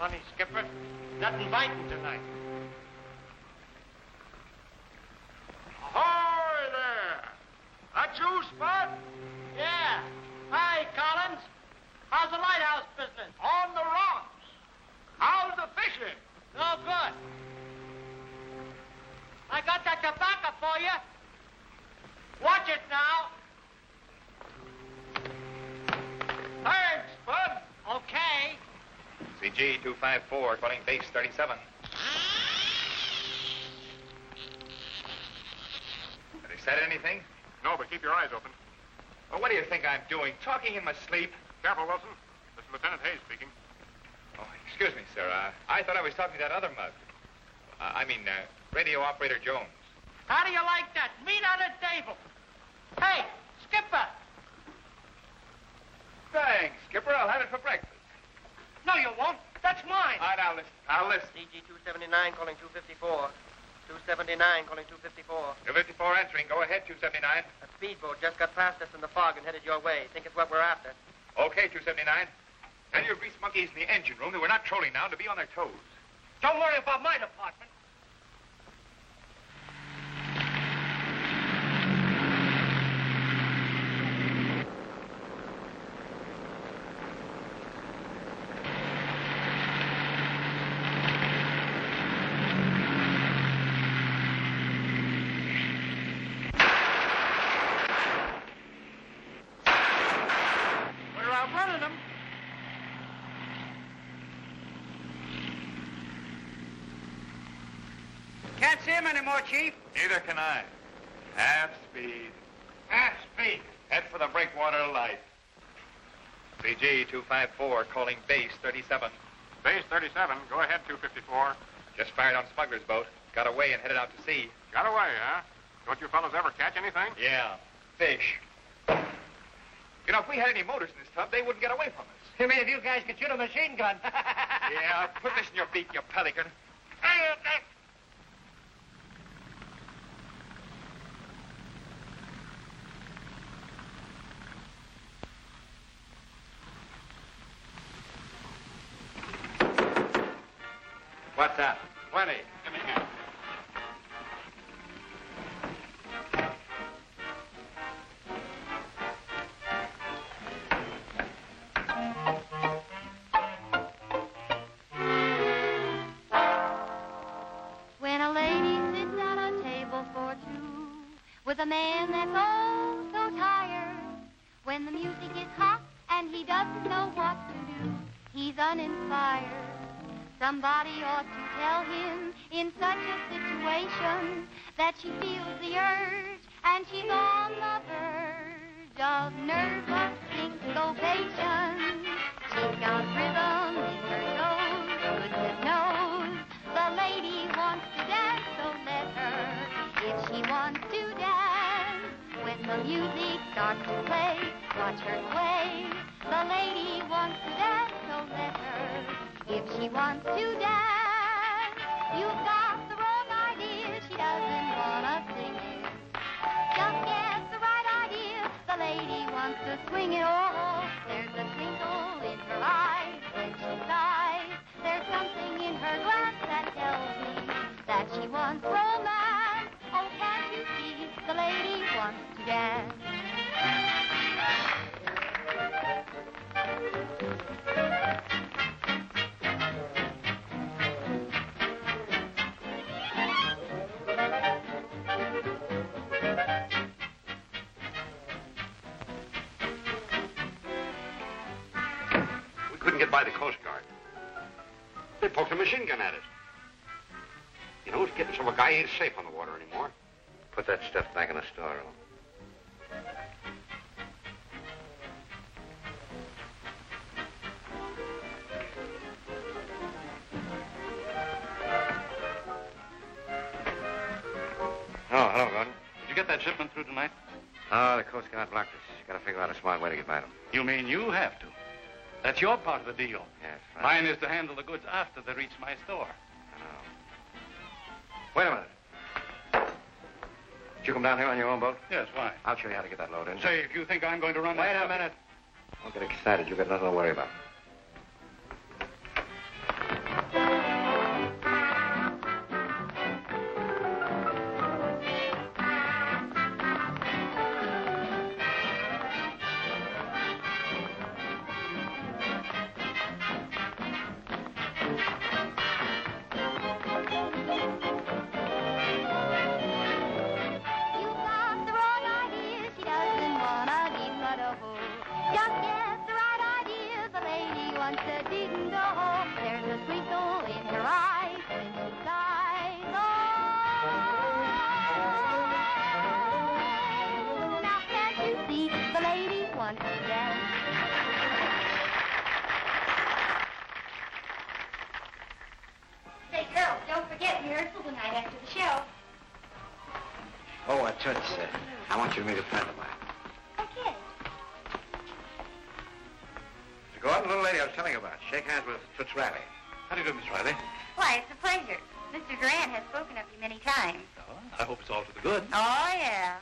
funny, Skipper. Nothing biting tonight. Ahoy there! That you, Spud? Yeah. Hi, Collins. How's the lighthouse business? On the rocks. How's the fishing? No good. I got that tobacco for you. Watch it now. Thanks, Spud. Okay. CG 254, calling base 37. Have they said anything? No, but keep your eyes open. Well, what do you think I'm doing? Talking in my sleep? Careful, Wilson. This is Lieutenant Hayes speaking. Oh, excuse me, sir. I thought I was talking to that other mug. Radio Operator Jones. How do you like that? Meat on the table. Hey, Skipper. Thanks, Skipper. I'll have it for breakfast. No, you won't. That's mine. All right, I'll listen. CG 279 calling 254. 279 calling 254. 254 answering. Go ahead, 279. A speedboat just got past us in the fog and headed your way. Think it's what we're after. Okay, 279. Tell your grease monkeys in the engine room that we're not trolling now to be on their toes. Don't worry about my department. Can't see him anymore, Chief. Neither can I. Half speed. Half speed. Head for the breakwater light. CG 254 calling base 37. Base 37. Go ahead, 254. Just fired on smuggler's boat. Got away and headed out to sea. Got away, huh? Don't you fellas ever catch anything? Yeah, fish. You know, if we had any motors in this tub, they wouldn't get away from us. You mean if you guys could shoot a machine gun? Yeah, put this in your beak, you pelican. What's that? 20. Give me here. When a lady sits at a table for two with a man that's oh so tired, when the music is hot and he doesn't know what to do, he's uninspired. Somebody ought to tell him in such a situation that she feels the urge and she's on the verge of nervous syncopation. She's got rhythm in her toes, goodness knows. The lady wants to dance, so let her. If she wants to dance, when the music starts to play, watch her sway. The lady wants to dance, so let her. If she wants to dance, you've got the wrong idea. She doesn't want to sing it. Just get the right idea. The lady wants to swing it all. There's a twinkle in her eyes when she sighs. There's something in her glance that tells me that she wants romance. Oh, can't you see? The lady wants to dance. Couldn't get by the Coast Guard. They poked a machine gun at it. You know, it's getting so a guy ain't safe on the water anymore. Put that stuff back in the storeroom. Oh, hello, Gordon. Did you get that shipment through tonight? Oh, the Coast Guard blocked us. Got to figure out a smart way to get by them. You mean you have to? That's your part of the deal. Yes, right. Mine is to handle the goods after they reach my store. I know. Wait a minute. Did you come down here on your own boat? Yes, why? I'll show you how to get that load in. Say, if you think I'm going to run Wait that... a minute. Don't get excited. You've got nothing to worry about. one for Daddy. Say, girls, don't forget rehearsal tonight after the show. Oh, Toots, I want you to meet a friend of mine. Okay. Mr. Gordon, little lady I was telling you about. Shake hands with Toots Riley. How do you do, Miss Riley? Why, it's a pleasure. Mr. Durant has spoken of you many times. Oh, I hope it's all for the good. Oh, yeah.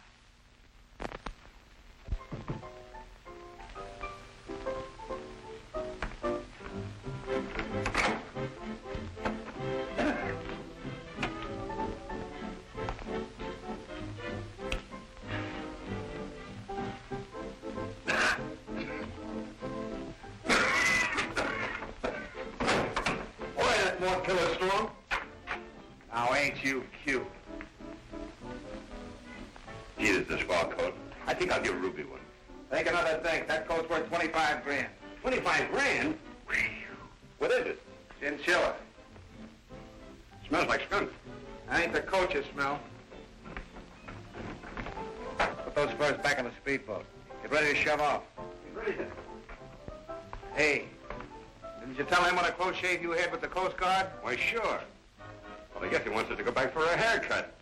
More killer storm? Now, ain't you cute? Gee, this is a small coat. I think I'll give Ruby one. Think another thing. That coat's worth 25 grand. 25 grand? What is it? Chinchilla. Smells like skunk. Ain't the coat you smell. Put those furs back on the speedboat. Get ready to shove off. Get ready to... Hey, didn't you tell him what a close shave you had with the Coast Guard? Why, sure. Well, I guess he wants us to go back for a haircut.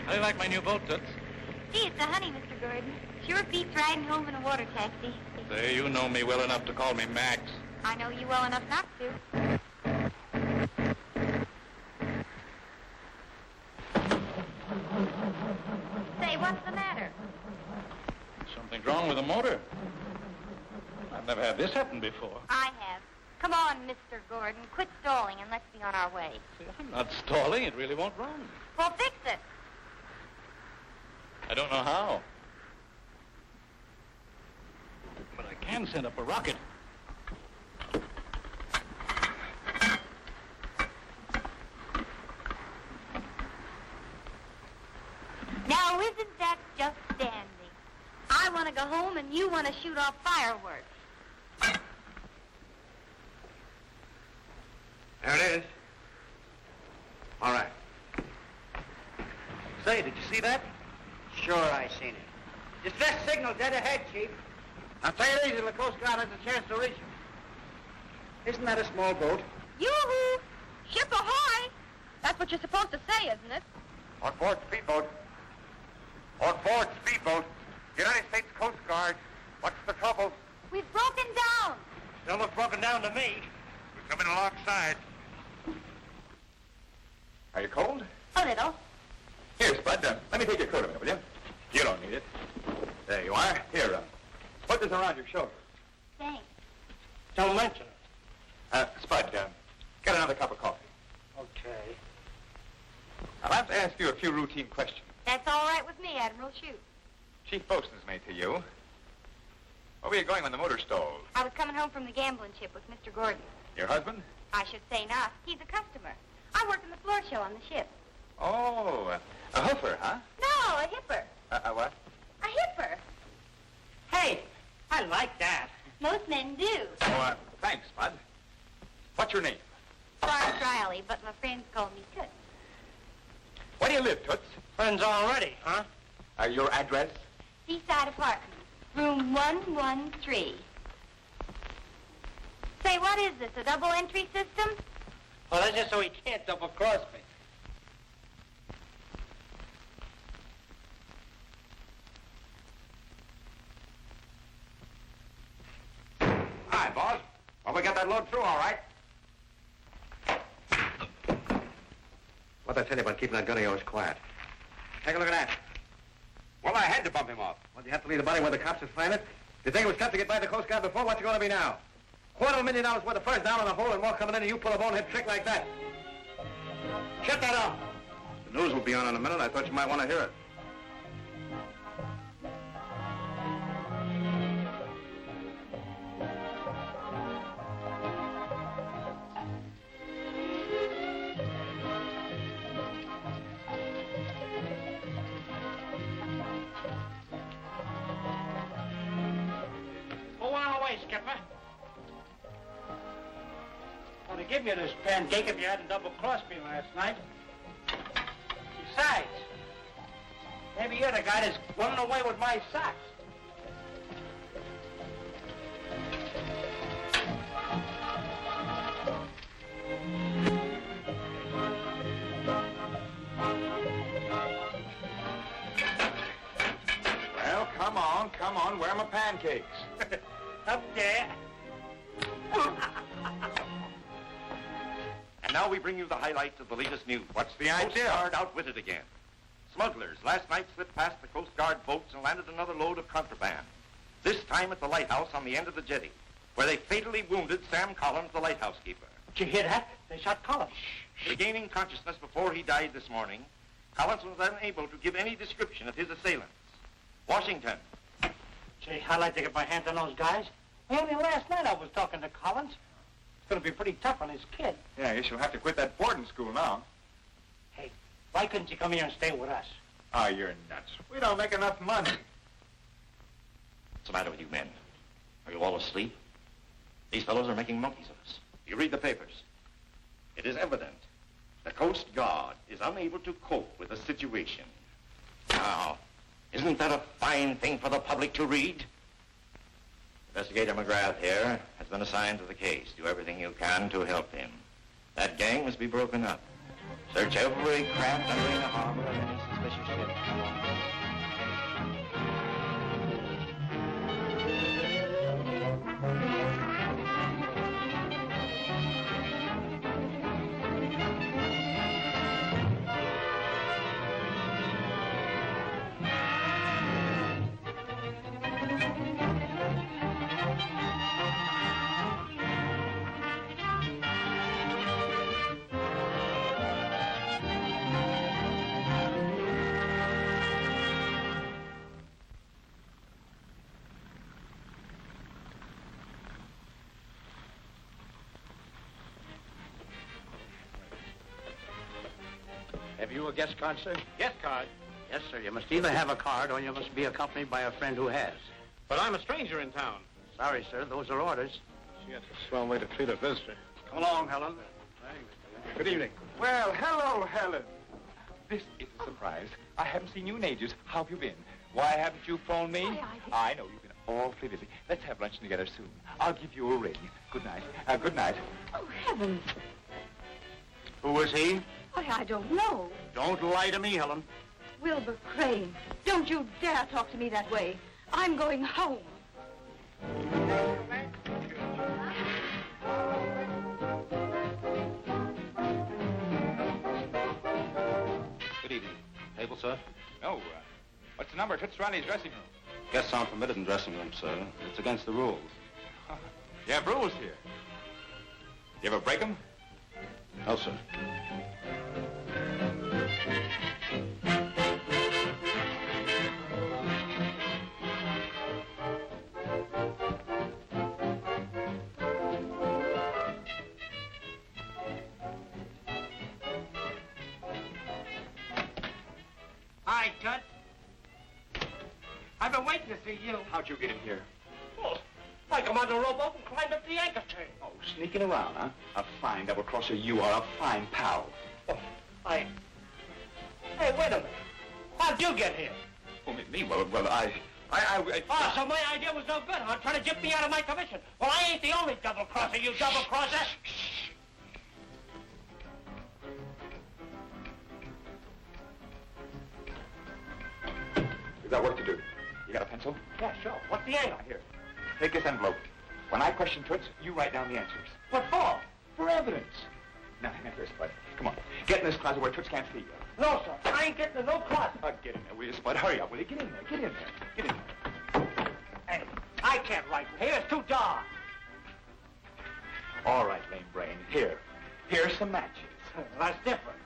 How do you like my new boat, Toots? Gee, it's a honey, Mr. Gordon. Sure beats riding home in a water taxi. Say, you know me well enough to call me Max. I know you well enough not to. Say, what's the matter? Something's wrong with the motor. I've never had this happen before. I have. Come on, Mr. Gordon. Quit stalling and let's be on our way. See, I'm not stalling. It really won't run. Well, fix it. I don't know how. But I can send up a rocket. Now, isn't that just dandy? I want to go home and you want to shoot off fireworks. There it is. All right. Say, did you see that? Sure, I seen it. Distress signal dead ahead, Chief. Now, take it easy. The Coast Guard has a chance to reach it. Isn't that a small boat? Yoo-hoo! Ship ahoy! That's what you're supposed to say, isn't it? On board speedboat. On board speedboat. United States Coast Guard. What's the trouble? We've broken down. Don't look broken down to me. We're coming alongside. Are you cold? A little. Here, Spud, let me take your coat a minute, will you? You don't need it. There you are. Here, put this around your shoulder. Thanks. Don't mention it. Spud, get another cup of coffee. Okay. I'll have to ask you a few routine questions. That's all right with me, Admiral. Shoot. Chief Bosun's mate to you. Where were you going when the motor stalled? I was coming home from the gambling ship with Mr. Gordon. Your husband? I should say not. He's a customer. I work in the floor show on the ship. Oh, a hoofer, huh? No, a hipper. A what? A hipper. Hey, I like that. Most men do. Oh, thanks, Spud. What's your name? Florence Riley, but my friends call me Toots. Where do you live, Toots? Friends already, huh? Your address? Seaside Apartments, room 113. Say, what is this, a double entry system? Well, that's just so he can't double-cross me. Hi, boss. Well, we got that load through, all right. What'd I tell you about keeping that gun of yours quiet? Take a look at that. Well, I had to bump him off. Well, do you have to leave the body where the cops would find it? Do you think it was tough to get by the Coast Guard before? What's it going to be now? $250,000 worth of furs down in the hole and more coming in, and you pull a bonehead trick like that. Shut that off. The news will be on in a minute. I thought you might want to hear it. Go on away, Skipper. I would have given you this pancake if you hadn't double-crossed me last night. Besides, maybe you're the guy that's running away with my socks. come on, where are my pancakes? Up there. And now we bring you the highlights of the latest news. What's the Coast idea? Guard outwitted again. Smugglers last night slipped past the Coast Guard boats and landed another load of contraband. This time at the lighthouse on the end of the jetty, where they fatally wounded Sam Collins, the lighthouse keeper. Did you hear that? They shot Collins. Regaining consciousness before he died this morning, Collins was unable to give any description of his assailants. Washington. Gee, I'd like to get my hands on those guys. Only last night I was talking to Collins. It's going to be pretty tough on his kid. Yeah, I guess you'll have to quit that boarding school now. Hey, why couldn't you come here and stay with us? Oh, you're nuts. We don't make enough money. What's the matter with you men? Are you all asleep? These fellows are making monkeys of us. You read the papers. It is evident the Coast Guard is unable to cope with the situation. Now, isn't that a fine thing for the public to read? Investigator McGrath here has been assigned to the case. Do everything you can to help him. That gang must be broken up. Search every craft entering the harbor of any suspicious ship. Have you a guest card, sir? Guest card? Yes, sir. You must either have a card or you must be accompanied by a friend who has. But I'm a stranger in town. Sorry, sir. Those are orders. Gee, that's a swell way to treat a visitor. Come along, Helen. Good evening. Well, hello, Helen. This is a surprise. I haven't seen you in ages. How have you been? Why haven't you phoned me? I know you've been awfully busy. Let's have lunch together soon. I'll give you a ring. Good night. Good night. Oh, heavens. Who was he? Why, I don't know. Don't lie to me, Helen. Wilbur Crane. Don't you dare talk to me that way. I'm going home. Good evening. Table, sir? No. What's the number? Toots Riley's dressing room. Guests aren't permitted in dressing rooms, sir. It's against the rules. You have rules here. You ever break them? No, sir. Hi, Toots. I've been waiting to see you. How'd you get in here? Oh, I come on the rowboat and climbed up the anchor chain. Oh, sneaking around, huh? A fine double-crosser you are, a fine pal. Oh, Hey, wait a minute. How'd you get here? Oh, me? Well, I... Oh, so my idea was no good, huh? Trying to jip me out of my commission. Well, I ain't the only double-crosser, you double-crosser. We've got work to do. You got a pencil? Yeah, sure. What's the angle? Here. Take this envelope. When I question Toots, you write down the answers. What for? For evidence. Now, hang on here, Spud. Come on. Get in this closet where Toots can't see you. No, sir. I ain't getting in no closet. Get in there, will you, Spud? Hurry up, will you? Get in there. Get in there. Get in there. Hey, I can't write in here. It's too dark. All right, lame brain. Here. Here's some matches. That's different.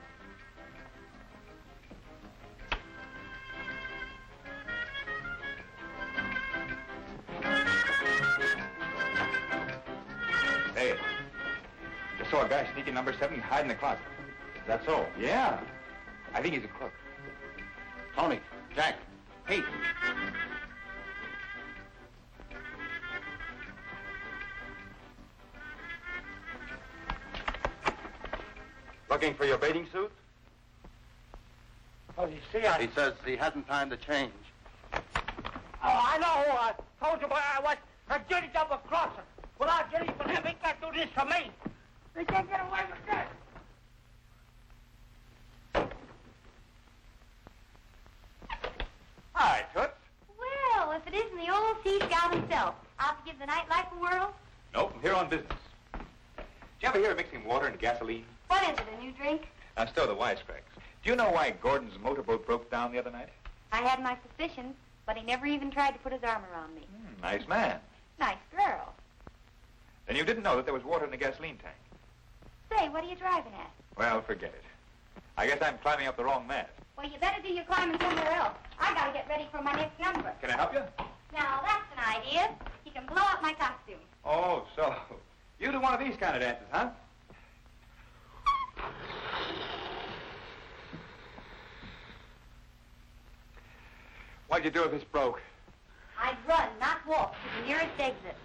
Hey, just saw a guy sneaking number 7 hide in the closet. Is that so? Yeah. I think he's a crook. Tony, Jack, hey. Looking for your bathing suit? Oh, you see, He says he hasn't time to change. Oh, I know. I told you I was a dirty double-crosser. Without getting from him, he can't do this for me. They can't get away with this. Hi, Toots. Well, if it isn't pal himself. Out to give the nightlife a whirl? Nope, I'm here on business. Did you ever hear of mixing water and gasoline? What is it, a new drink? Now, stow the wisecracks. Do you know why Gordon's motorboat broke down the other night? I had my suspicions, but he never even tried to put his arm around me. Nice man. Nice girl. Then you didn't know that there was water in the gasoline tank? Say, what are you driving at? Well, forget it. I guess I'm climbing up the wrong mast. Well, you better do your climbing somewhere else. I gotta get ready for my next number. Can I help you? Now, that's an idea. You can blow up my costume. Oh, so you do one of these kind of dances, huh? What'd you do if it's broke? I'd run, not walk, to the nearest exit.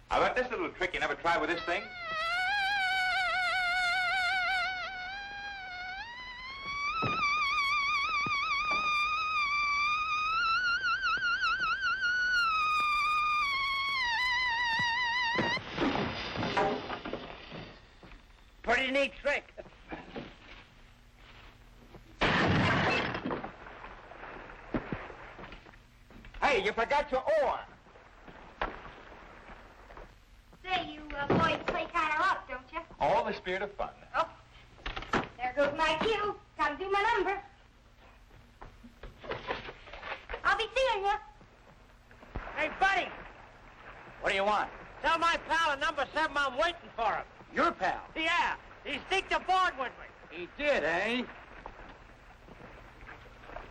How about this little trick you never tried with this thing? Pretty neat trick. Hey, you forgot your oar. Say, you boys play kind of rough, don't you? All the spirit of fun. Oh, there goes my cue. Come do my number. I'll be seeing you. Hey, buddy, What do you want? tell my pal at number 7 I'm waiting for him. Your pal. Yeah, he sneaked aboard with me. He did, eh?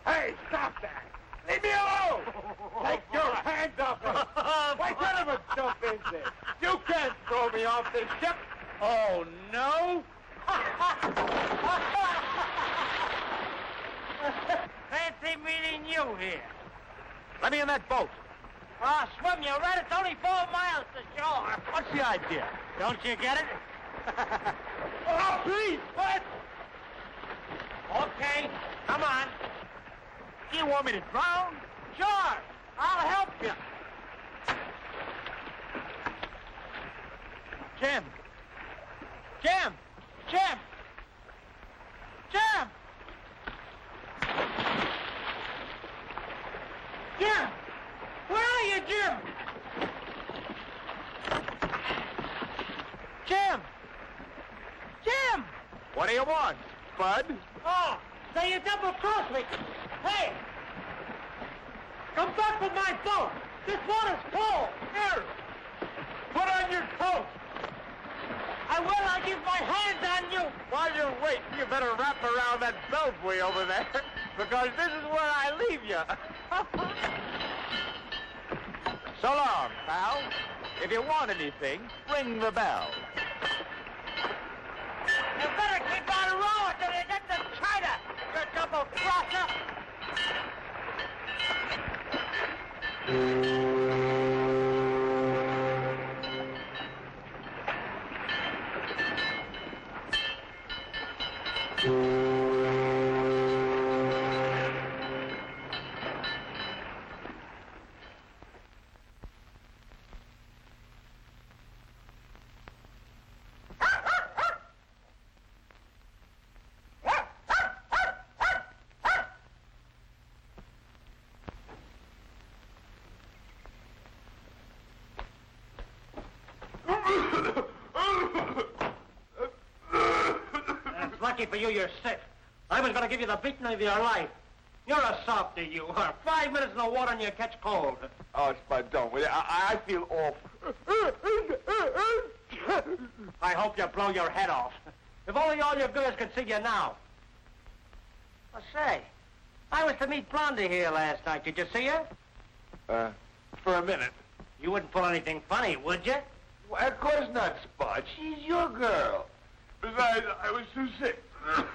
Hey, stop that. Leave me alone. Take your hands off me. Why none of us jump in there? You can't throw me off this ship. Oh, no? Fancy meeting you here. Let me in that boat. I'll swim you right. It's only 4 miles to shore. What's the idea? Don't you get it? Oh, please, what? Okay, come on. You want me to drown? Sure, I'll help you. Jim! Jim! Jim! Jim! Jim! Where are you, Jim? Jim! Jim! What do you want, Spud? Oh, so you double-crossed me. Hey! Come back with my boat. This water's cold. Here! Put on your coat! I will. I'll give my hands on you. While you're waiting, you better wrap around that belfry over there, because this is where I leave you. So long, pal. If you want anything, ring the bell. You better keep on rowing till you get to China, you double-crosser. Lucky for you, you're sick. I was going to give you the beating of your life. You're a softy, you are. 5 minutes in the water and you catch cold. Oh, Spud, don't, will you? I feel awful. I hope you blow your head off. If only all your girls could see you now. Well, say, I was to meet Blondie here last night. Did you see her? For a minute. You wouldn't pull anything funny, would you? Well, of course not, Spud. She's your girl. Besides, I was too sick.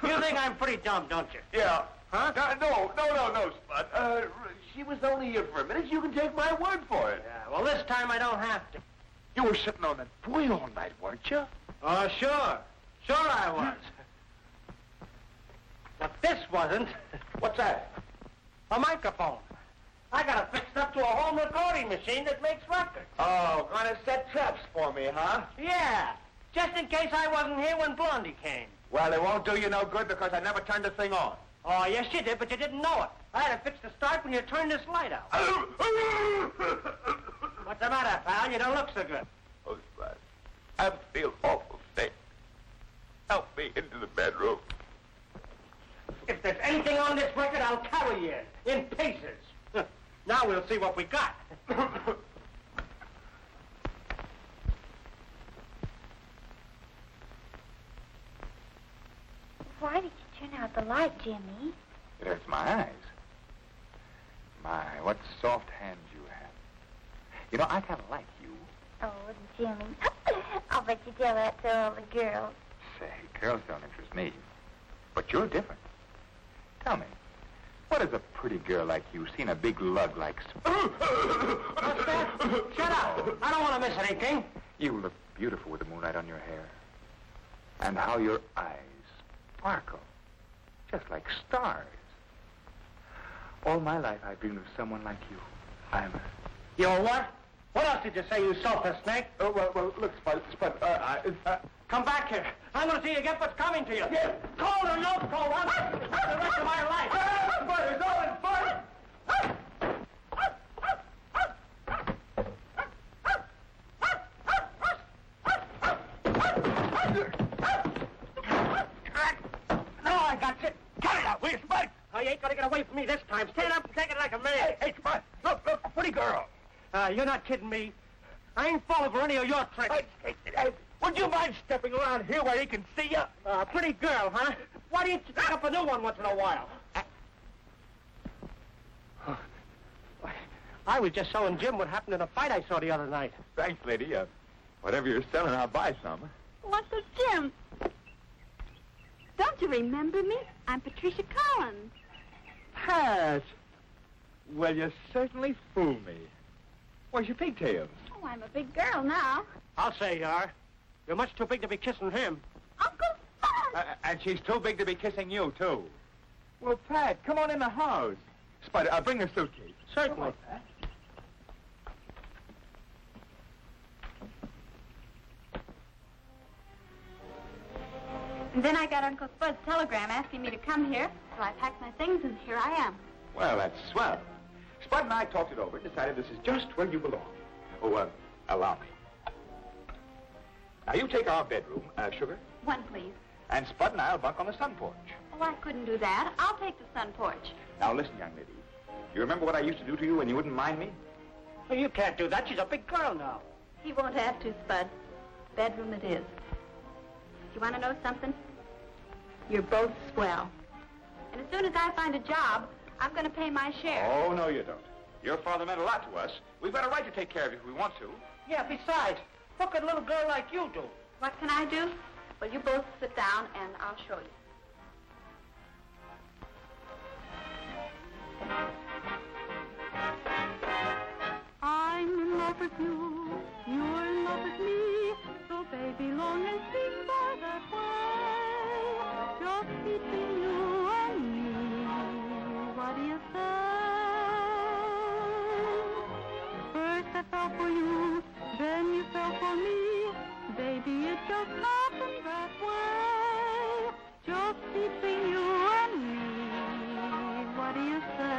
You think I'm pretty dumb, don't you? Yeah. Huh? No, Spud. She was only here for a minute. You can take my word for it. Yeah, well, this time I don't have to. You were sitting on that boy all night, weren't you? Oh, sure. Sure I was. But this wasn't. What's that? A microphone. I got it fixed up to a home recording machine that makes records. Oh, going to set traps for me, huh? Yeah, just in case I wasn't here when Blondie came. Well, it won't do you no good because I never turned the thing on. Oh, yes, you did, but you didn't know it. I had a fix to start when you turned this light out. What's the matter, pal? You don't look so good. Oh, Spud, I feel awful sick. Help me into the bedroom. If there's anything on this record, I'll carry you in pieces. Now we'll see what we got. Why did you turn out the light, Jimmy? It hurts my eyes. My, what soft hands you have. You know, I kind of like you. Oh, Jimmy. I'll bet you tell that to all the girls. Say, girls don't interest me. But you're different. Tell me, what has a pretty girl like you seen a big lug like... What's that? Shut up. I don't want to miss anything. You look beautiful with the moonlight on your hair. And how your eyes sparkle. Just like stars. All my life I've dreamed of someone like you. You're what? What else did you say, you sulphur snake? Well, look, Spud, Come back here. I'm going to see you get what's coming to you. Yeah. Cold or no cold, I'm the rest of my life. Spud, it's all in Spud! No, I got you. Cut it out, will you, Spud? Oh, you ain't going to get away from me this time. Stand up and take it like a man. Hey, Spud, look, a pretty girl. You're not kidding me. I ain't falling for any of your tricks. Hey, would you mind stepping around here where he can see you? Pretty girl, huh? Why don't you pick up a new one once in a while? I was just showing Jim what happened in a fight I saw the other night. Thanks, lady. Whatever you're selling, I'll buy some. What's it, Jim? Don't you remember me? I'm Patricia Collins. Pat! Well, you certainly fooled me. Where's your pigtails? Oh, I'm a big girl now. I'll say you are. You're much too big to be kissing him. Uncle Spud! And she's too big to be kissing you, too. Well, Pat, come on in the house. Spud, bring the suitcase. Certainly. On, Pat. And then I got Uncle Spud's telegram asking me to come here, so I packed my things and here I am. Well, that's swell. Spud and I talked it over and decided this is just where you belong. Oh, allow me. Now, you take our bedroom, Sugar, One, please. and Spud and I'll bunk on the sun porch. Oh, I couldn't do that. I'll take the sun porch. Now, listen, young lady. You remember what I used to do to you when you wouldn't mind me? Well, you can't do that. She's a big girl now. He won't have to, Spud. Bedroom it is. You want to know something? You're both swell. And as soon as I find a job, I'm going to pay my share. Oh, no, you don't. Your father meant a lot to us. We've got a right to take care of you if we want to. Yeah, besides, what could a little girl like you do? What can I do? Well, you both sit down and I'll show you. I'm in love with you, you're in love with me, so baby, long and sing by that way, just between you and me, what do you say? First I fell for you, then you fell for me, baby, it just happened that way, just between you and me, what do you say?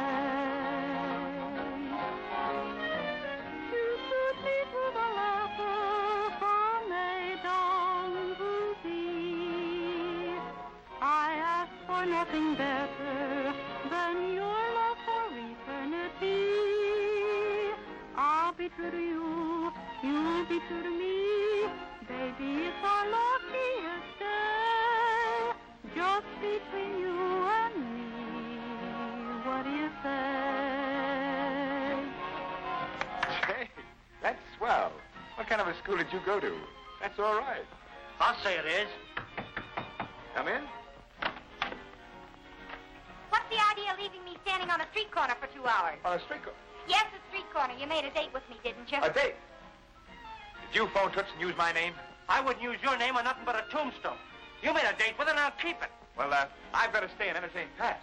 Nothing better than your love for eternity. I'll be true to you, you'll be true to me. Baby, it's our luckiest day, just between you and me. What do you say? Hey, that's swell. What kind of a school did you go to? That's all right. I'll say it is. Come in. What's the idea of leaving me standing on a street corner for 2 hours? On a street corner. Yes, a street corner. You made a date with me, didn't you? A date? Did you phone Toots and use my name? I wouldn't use your name on nothing but a tombstone. You made a date with her, now keep it. Well, I've got to stay and entertain Pat.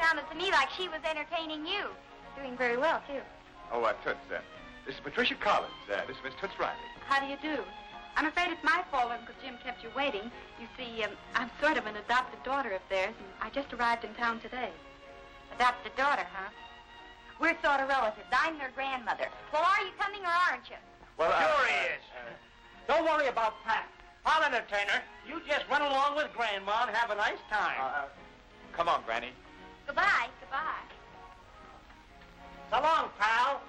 Sounded to me like she was entertaining you. Doing very well, too. Oh, Toots, this is Patricia Collins. This is Miss Toots Riley. How do you do? I'm afraid it's my fault Uncle Jim kept you waiting. You see, I'm sort of an adopted daughter of theirs, and I just arrived in town today. Adopted daughter, huh? We're sort of relatives. I'm their grandmother. Well, are you coming or aren't you? Well, sure he is. Don't worry about Pat. I'll entertain her. You just run along with Grandma and have a nice time. Come on, Granny. Goodbye. Goodbye. So long, pal.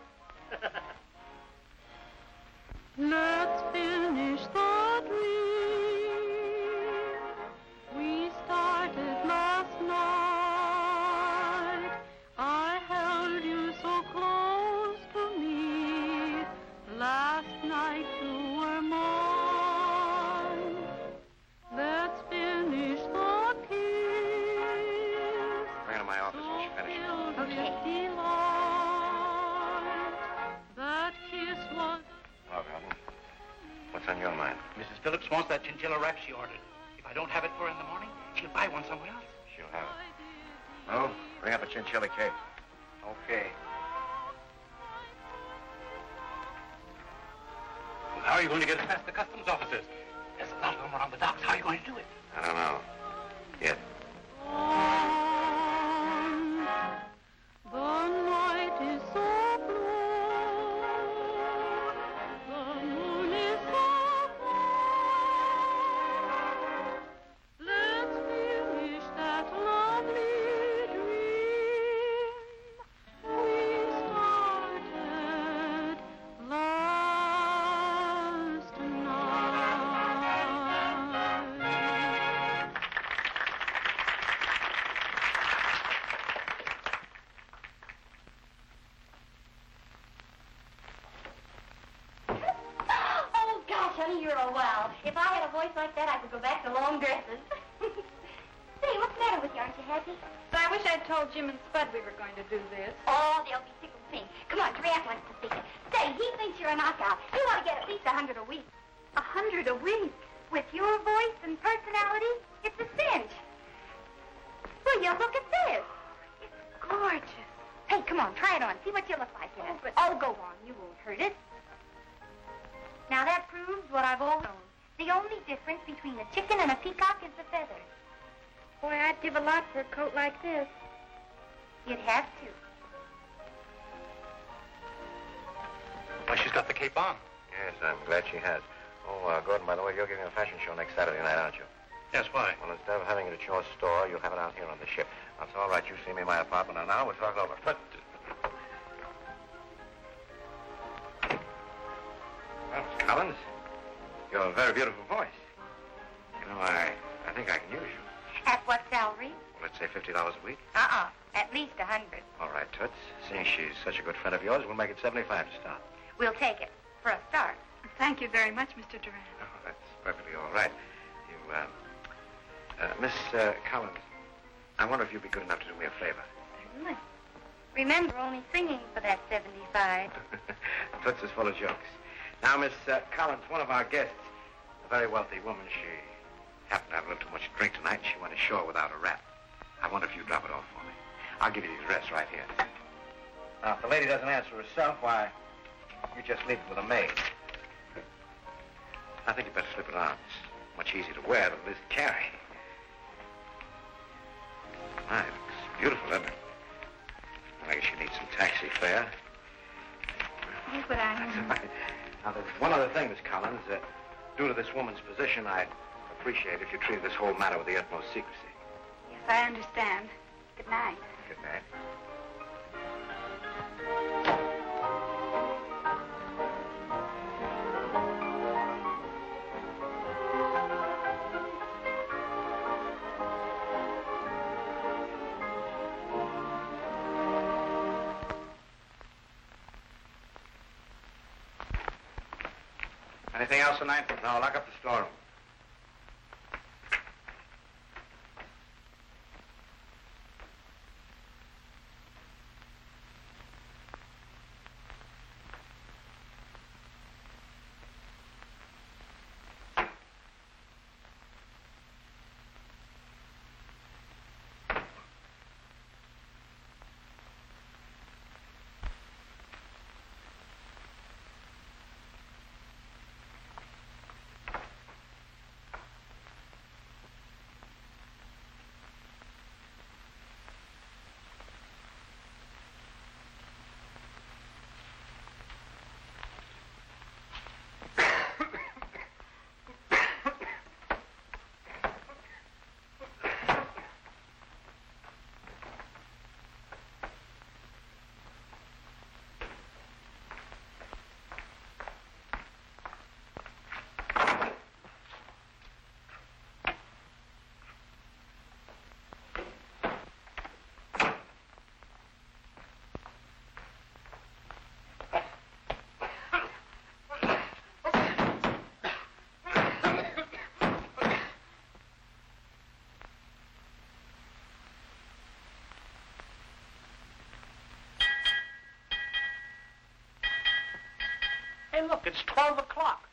Let's finish the dream we started last night. I held you so close to me. Last night you were mine. Let's finish the kiss. Bring her to my office when she finishes. Okay. Delight. That kiss was... Oh, Weldon. What's on your mind? Mrs. Phillips wants that chinchilla wrap she ordered. If I don't have it for her in the morning, she'll buy one somewhere else. She'll have it. Oh, bring up a chinchilla cake. Okay. Well, how are you going to get it past the customs officers? There's a lot of them around the docks. How are you going to do it? I don't know. Yet. The night is so blue. The moon is so bright. Let's finish that lovely dream we started last night. Oh, gosh, honey, you're a wow. If I had a voice like that, I could go back to long dresses. Say, what's the matter with you? Aren't you happy? So I wish I'd told Jim and Spud we were going to do this. Oh, they'll be tickled pink. Come on, Durant wants to see it. Say, he thinks you're a knockout. You ought to get at least 100 a week. 100 a week? With your voice and personality? It's a cinch. Will you look at this? It's gorgeous. Hey, come on, try it on. See what you look like in it. Oh, go on. You won't hurt it. Now, that proves what I've always known. The only difference between a chicken and a peacock is the feathers. Boy, I'd give a lot for a coat like this. You'd have to. Why, she's got the cape on. Yes, I'm glad she has. Oh, Gordon, by the way, you're giving a fashion show next Saturday night, aren't you? Yes, why? Well, instead of having it at your store, you'll have it out here on the ship. That's all right. You see me in my apartment, and now we'll talk over. But... Well, Miss Collins, you have a very beautiful voice. You know, I think I can use you. At what salary? Well, let's say $50 a week. At least 100. All right, Toots. Seeing she's such a good friend of yours, we'll make it 75 to start. We'll take it. For a start. Thank you very much, Mr. Durant. Oh, that's perfectly all right. You, Miss Collins, I wonder if you'd be good enough to do me a favor. Certainly. Remember, we're only singing for that 75. Toots is full of jokes. Now, Miss Collins, one of our guests, a very wealthy woman, she happened to have a little too much to drink tonight, and she went ashore without a wrap. I wonder if you'd drop it off for me. I'll give you the address right here. Now, if the lady doesn't answer herself, why, you just leave it with a maid. I think you'd better slip it on. It's much easier to wear than it is to carry. My, it looks beautiful, doesn't it? I guess you need some taxi fare. Yes, but That's all right. Now, there's one other thing, Miss Collins. Due to this woman's position, I'd appreciate if you treated this whole matter with the utmost secrecy. Yes, I understand. Good night. Good night. Anything else tonight? No, lock up the storeroom. Hey, look, it's 12 o'clock.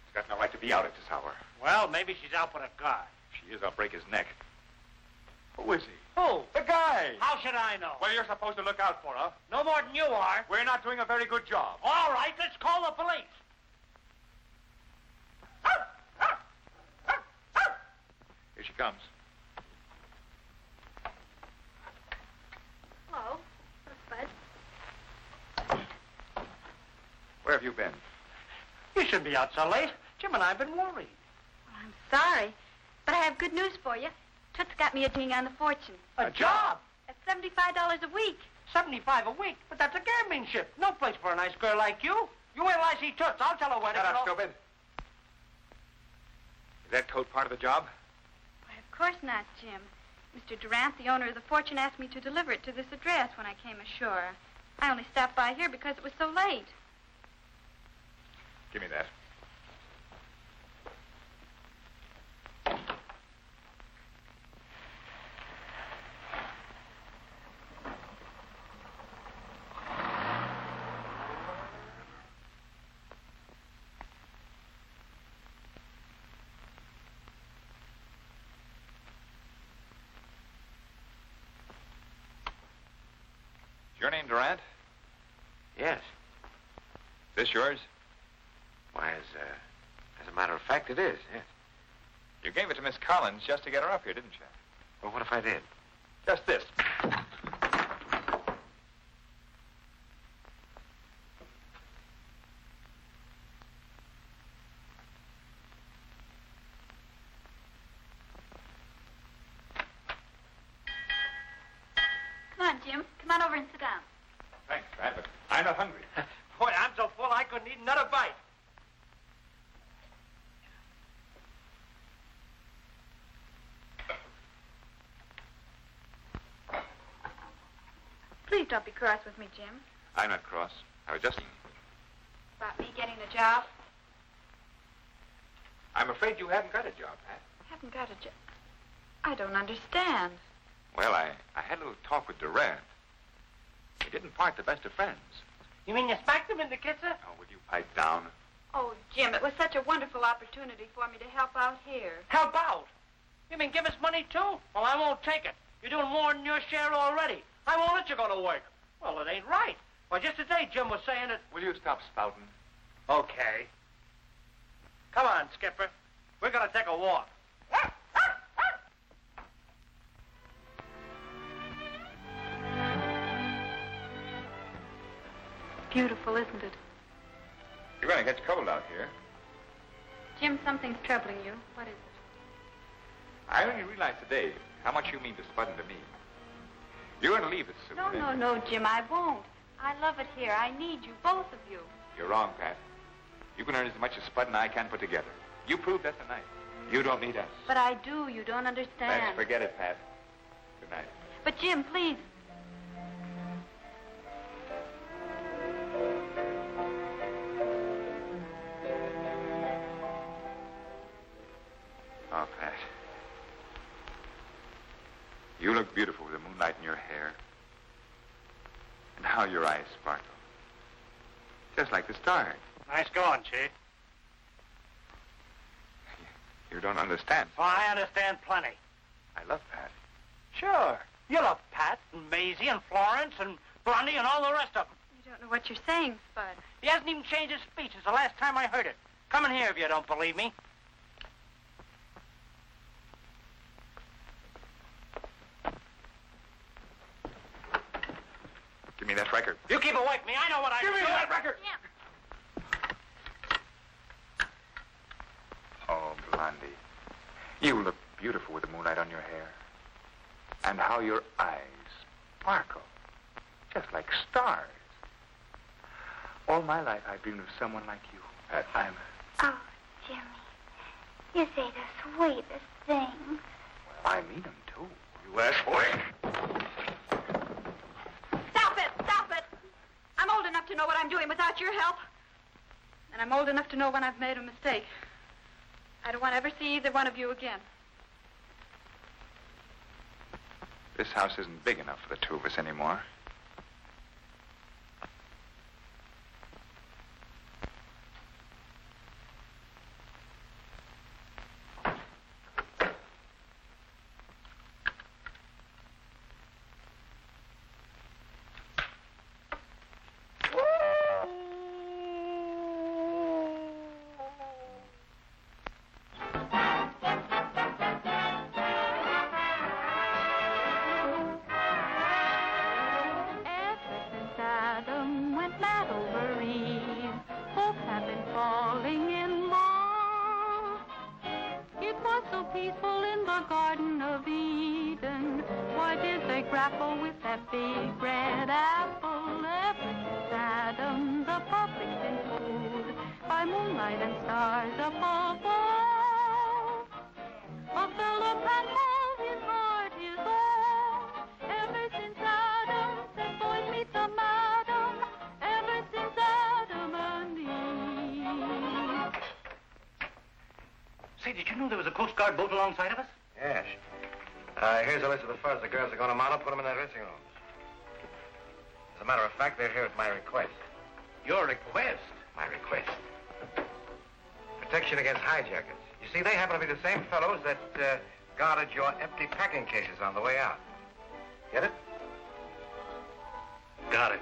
She's got no right to be out at this hour. Well, maybe she's out with a guy. If she is, I'll break his neck. Who is he? Who? The guy! How should I know? Well, you're supposed to look out for her. No more than you are. We're not doing a very good job. All right, let's call the police. Here she comes. Hello. Spud. Where have you been? You shouldn't be out so late. Jim and I have been worried. Well, I'm sorry, but I have good news for you. Toots got me a ding on the fortune. A job? At $75 a week. 75 a week? But that's a gambling ship. No place for a nice girl like you. You wait till I see Toots. I'll tell her where to Shut go. up, stupid. Is that coat part of the job? Why, of course not, Jim. Mr. Durant, the owner of the fortune, asked me to deliver it to this address when I came ashore. I only stopped by here because it was so late. Give me that. Your name Durant? Yes. Is this yours? Why, as a matter of fact, it is, yes. You gave it to Miss Collins just to get her up here, didn't you? Well, what if I did? Just this. Come on, Jim. Come on over and sit down. Thanks, Durant, but I'm not hungry. Boy, I'm so full I couldn't eat another bite. Please don't be cross with me, Jim. I'm not cross. I was just... About me getting a job. I'm afraid you haven't got a job, Pat. Haven't got a job. I don't understand. Well, I had a little talk with Durant. We didn't part the best of friends. You mean you smacked him in the kisser? Oh, will you pipe down? Oh, Jim, it was such a wonderful opportunity for me to help out here. Help out? You mean give us money, too? Well, I won't take it. You're doing more than your share already. I won't let you go to work. Well, it ain't right. Well, just today, Jim was saying that... Will you stop spouting? Okay. Come on, Skipper. We're going to take a walk. Beautiful, isn't it? You're going to get cold out here. Jim, something's troubling you. What is it? I only realized today how much you mean to Spud and to me. You're going to leave us soon. No, Jim, I won't. I love it here. I need you, both of you. You're wrong, Pat. You can earn as much as Spud and I can put together. You proved that tonight. You don't need us. But I do. You don't understand. Let's forget it, Pat. Good night. But, Jim, please. Oh, Pat. You look beautiful with the moonlight in your hair. And how your eyes sparkle. Just like the stars. Nice going, Chief. You don't understand. Oh, I understand plenty. I love Pat. Sure. You love Pat and Maisie and Florence and Blondie and all the rest of them. You don't know what you're saying, Spud. He hasn't even changed his speech since the last time I heard it. Come in here if you don't believe me. Give me that record. You keep away from me. I know what I Give me that record. Yeah. Oh, Blondie. You look beautiful with the moonlight on your hair. And how your eyes sparkle. Just like stars. All my life I've dreamed of someone like you. Pat, I'm... Oh, Jimmy, you say the sweetest things. Well, I mean them, too. You asshole. Stop it! I'm old enough to know what I'm doing without your help. And I'm old enough to know when I've made a mistake. I don't want to ever see either one of you again. This house isn't big enough for the two of us anymore. they grapple with that big red apple. Ever since Adam, the public's been fooled by moonlight and stars above all. A fellow can't hold his heart, his own. Ever since Adam said, boys meet the madam. Ever since Adam and Eve. Say, did you know there was a Coast Guard boat alongside of us? Yes. Here's a list of the furs the girls are going to mount up, put them in their dressing rooms. As a matter of fact, they're here at my request. Your request? My request. Protection against hijackers. You see, they happen to be the same fellows that guarded your empty packing cases on the way out. Get it? Got it.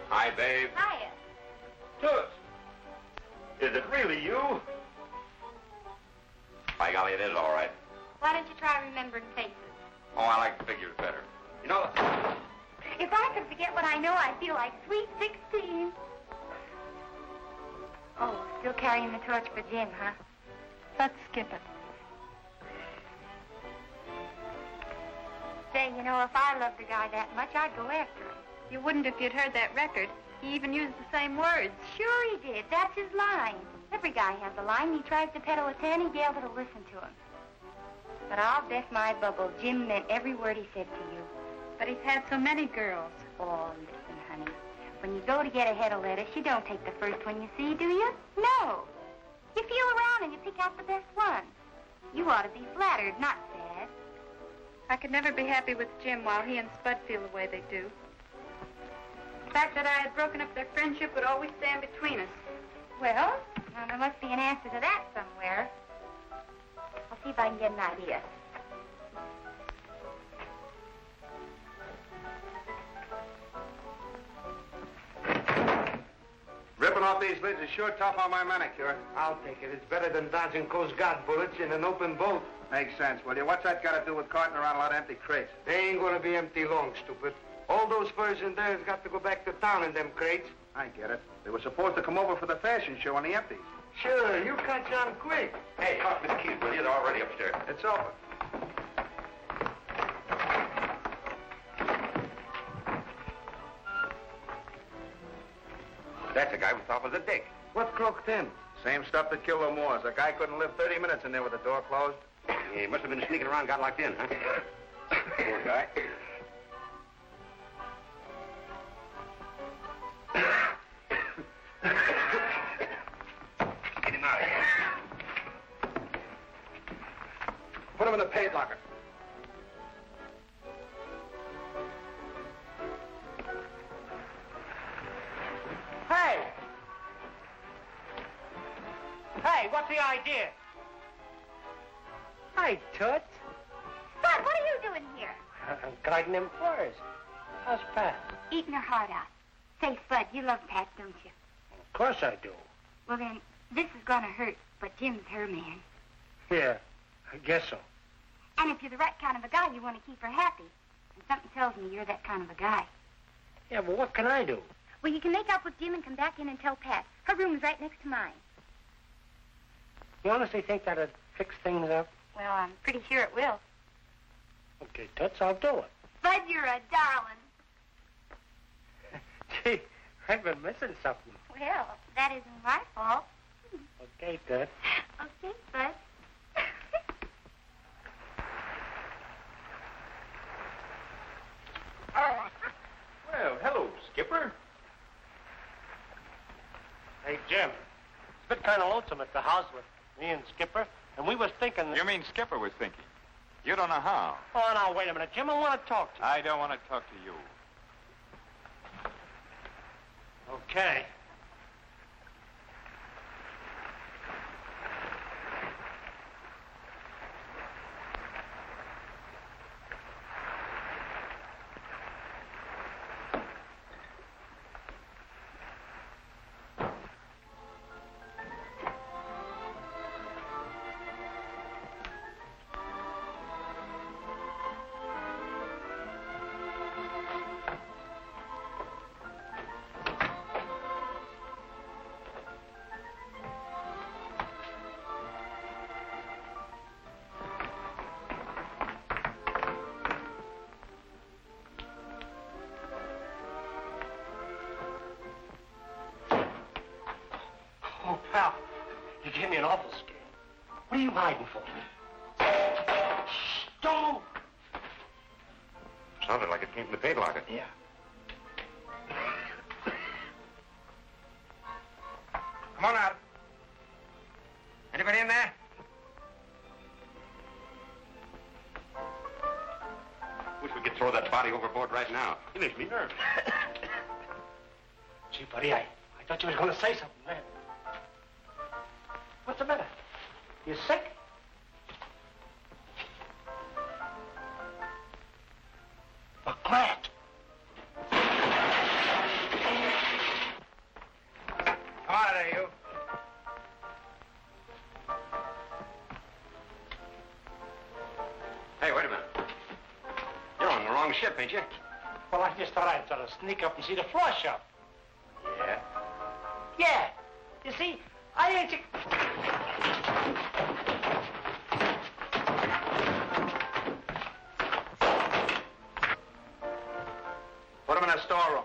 Hi, babe. Hiya. Toots. Is it really you? By golly, it is all right. Why don't you try remembering faces? Oh, I like figures better. You know, If I could forget what I know, I'd feel like sweet 16. Oh, still carrying the torch for Jim, huh? Let's skip it. Say, you know, if I loved a guy that much, I'd go after him. You wouldn't if you'd heard that record. He even used the same words. Sure he did. That's his line. Every guy has a line. He tries to peddle it to any gal that'll listen to him. But I'll bet my bubble Jim meant every word he said to you. But he's had so many girls. Oh, listen, honey. When you go to get a head of lettuce, you don't take the first one you see, do you? No. You feel around and you pick out the best one. You ought to be flattered, not sad. I could never be happy with Jim while he and Spud feel the way they do. The fact that I had broken up their friendship would always stand between us. Well, now there must be an answer to that somewhere. I'll see if I can get an idea. Ripping off these lids is sure tough on my manicure. I'll take it. It's better than dodging Coast Guard bullets in an open boat. Makes sense, will you? What's that got to do with carting around a lot of empty crates? They ain't gonna be empty long, stupid. All those furs in there has got to go back to town in them crates. I get it. They were supposed to come over for the fashion show on the empties. Sure, you catch on quick. hey, talk to Miss Keith, will you? They're already upstairs. It's open. That's a guy we thought was a dick. What croaked him? Same stuff that killed O'Moore's. A guy couldn't live 30 minutes in there with the door closed. He must have been sneaking around, got locked in, huh? Poor guy. Get him out of here. Put him in the paint locker. Hey! Hey, what's the idea? Hi, Toots. Spud, what are you doing here? I'm guarding them furs. How's Pat? Eating her heart out. Say, Spud, you love Pat, don't you? Of course I do. Well, then, this is gonna hurt, but Jim's her man. Yeah, I guess so. And if you're the right kind of a guy, you want to keep her happy. And something tells me you're that kind of a guy. Yeah, but what can I do? Well, you can make up with Jim and come back in and tell Pat. Her room is right next to mine. You honestly think that'd fix things up? Well, I'm pretty sure it will. Okay, Toots, I'll do it. Spud, you're a darling. Gee, I've been missing something. Well, that isn't my fault. Okay, Toots. Okay, Spud. Well, hello, Skipper. Hey, Jim. It's been kind of lonesome at the house with me and Skipper, and we was thinking... You mean Skipper was thinking? You don't know how. Oh, now, wait a minute, Jim. I want to talk to you. I don't want to talk to you. Okay. hiding for? Shh, don't. Sounded like it came from the paint locker. Yeah. Come on out. Anybody in there? Wish we could throw that body overboard right now. He makes me nervous. Gee, buddy, I thought you was going to say something, man. What's the matter? You sick? McGrath. Come out of there, you. Hey, wait a minute. You're on the wrong ship, ain't you? Well, I just thought I'd sort of sneak up and see the floor shop. Yeah. Yeah. You see, I ain't... Put him in a storeroom.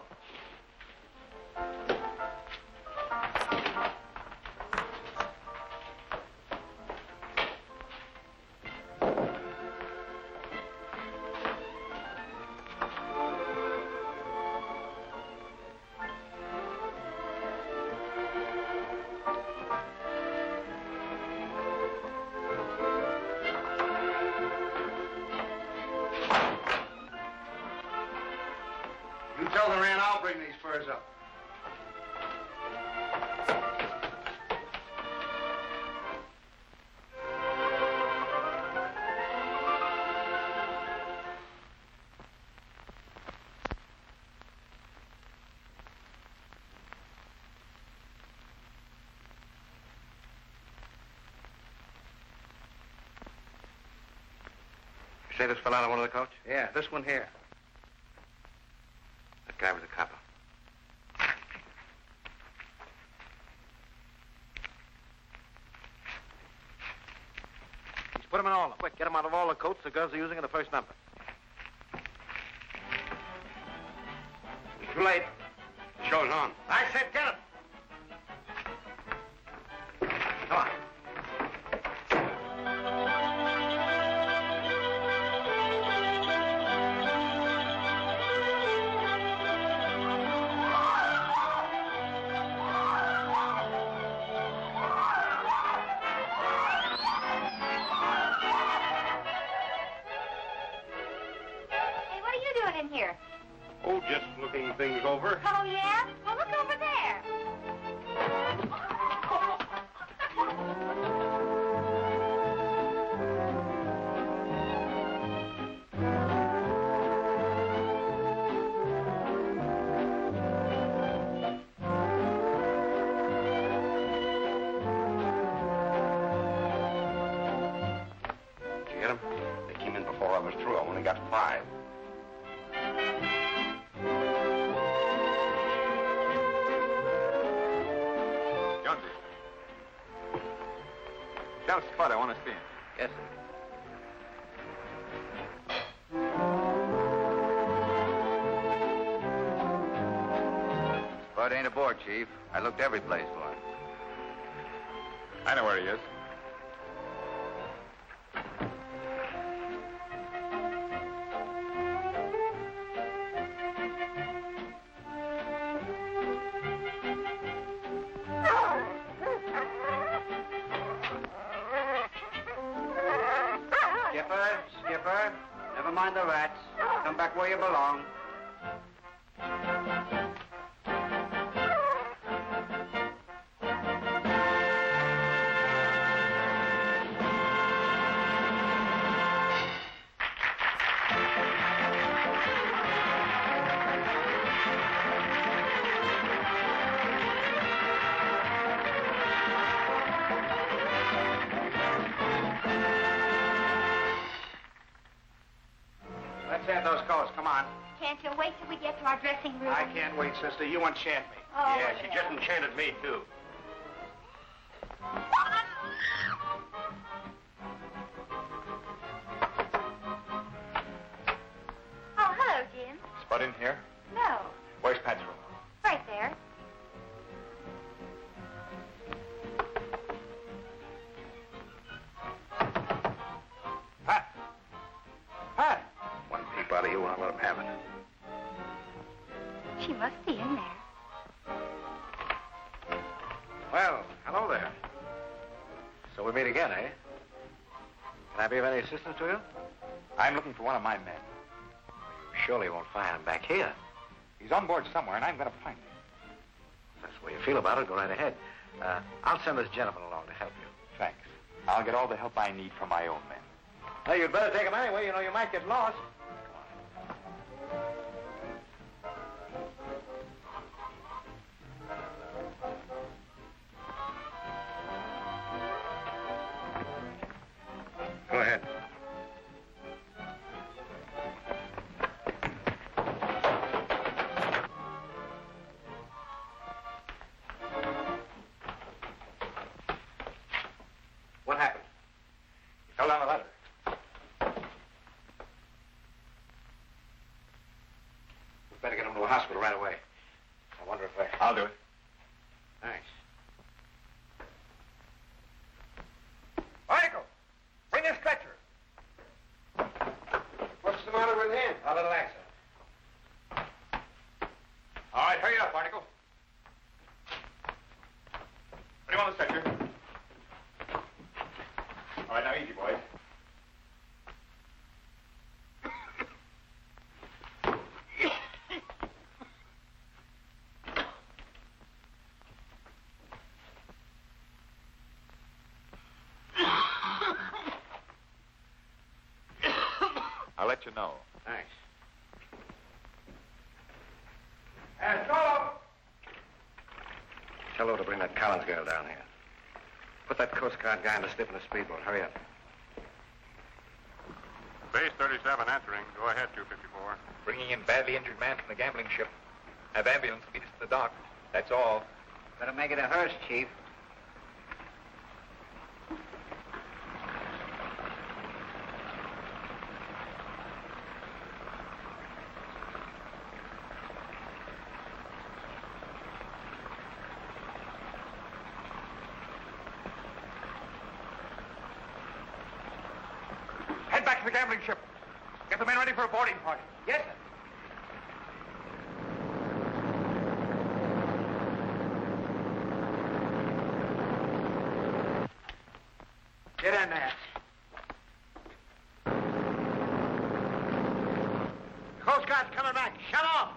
Tell Durant I'll bring these furs up. You say this fell out of one of the coats? Yeah, this one here. That guy was a copper. He's put them in all of them. Quick, get them out of all the coats the girls are using in the first number. It's too late. The show's on. I said get them. Come on. Here. Oh, just looking things over. Oh, yeah? Well, look over there. Did you get them? They came in before I was through. I only got 5. Tell Spud I want to see him. Yes, sir. Spud ain't aboard, Chief. I looked every place for him. I know where he is. Skipper, never mind the rats. Come back where you belong. Let's have those coats. Come on. Can't you wait till we get to our dressing room? I can't wait, sister. You enchant me. Oh, Yeah, she just enchanted me, too. Oh, hello, Jim. Spud in here? No. Where's Patricia? Right there. Surely you won't let him have it. She must be in there. Well, hello there. So we meet again, eh? Can I be of any assistance to you? I'm looking for one of my men. You surely won't find him back here. He's on board somewhere, and I'm going to find him. That's the way you feel about it. Go right ahead. I'll send this gentleman along to help you. Thanks. I'll get all the help I need from my own men. Hey, you'd better take him anyway. You know, you might get lost. Go ahead. What happened? He fell down the ladder. We better get him to a hospital right away. I wonder if I'll do it. Thanks. Michael, bring a stretcher. What's the matter with him? A little accident. All right, hurry up, Barnacle. Put him on the stretcher. All right, now easy, boys. I'll let you know. Thanks. Tell her to bring that Collins girl down here. Put that Coast Guard guy in the slip in a speedboat. Hurry up. Base 37 answering. Go ahead, 254. Bringing in badly injured man from the gambling ship. Have ambulance meet us to the dock. That's all. Better make it a hearse, Chief. Head back to the gambling ship. Get the men ready for a boarding party. Yes, sir. Get in there. The Coast Guard's coming back. Shut off.